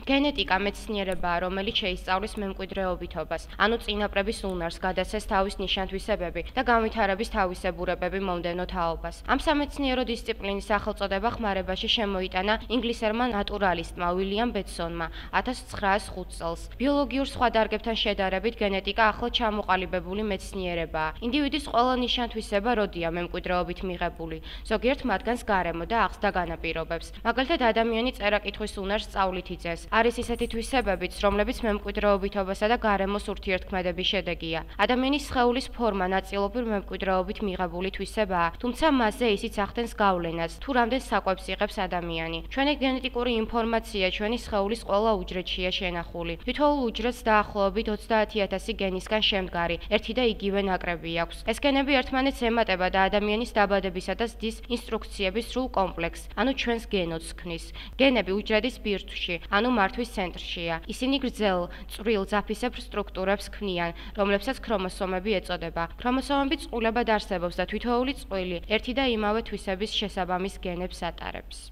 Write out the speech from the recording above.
გენეტიკა მეცნიერებაა, რომელიც შეისწავლის მემკვიდრეობითობას, ანუ წინაპრების უნარს, გადაცეს თავის ნიშან-თვისებები და განვითარების თავისებურებები მომდევნო თაობას. ამ სამეცნიერო დისციპლინის სახელწოდება ხმარებაში შემოიტანა ინგლისელმა ნატურალისტმა უილიამ ბეტსონმა 1905 წელს. ბიოლოგიურ სხვა დარგებთან შედარებით გენეტიკა ახლად ჩამოყალიბებული მეცნიერებაა. ინდივიდის ყველა ნიშან-თვისება როდია მემკვიდრეობით მიღებული, ზოგიერთ მათგანს გარემო და აღზრდა განაპირობებს. მაგალითად, ადამიანი წერა-კითხვის უნარს სწავლით იწეს. არის ისეთი თვისებებიც, რომლებიც მემკვიდრეობითობასა და გარემოს ურთიერთქმედების შედეგია. ადამიანის სხეულის ფორმა ნაწილობრივ მემკვიდრეობით მიღებული თვისებაა, თუმცა მასზე ისიც ახდენს გავლენას, თუ რამდენ საკვებს იღებს ადამიანი. ჩვენი გენეტიკური ინფორმაცია ჩვენი სხეულის ყველა უჯრედშია შენახული. თითოეულ უჯრედს დაახლოებით 30,000 გენისგან შემდგარი, ერთი და იგივე ნაკრები აქვს. ეს გენები ერთმანეთს ემატება და ადამიანის დაბადებისა და ზრდის ინსტრუქციების სრულ კომპლექსს, ანუ ჩვენს გენოდს ქმნის. გენები უჯრედის ბირთვში, ანუ მართვის ცენტრშია. ისინი გრძელ, წვრილ, ძაფისებრ სტრუქტურებს ქმნიან, რომლებსაც ქრომოსომები ეწოდება. ქრომოსომები წყვილებად არსებობს და თითოეული წყვილი ერთი და იმავე თვისების შესაბამის გენებს ატარებს.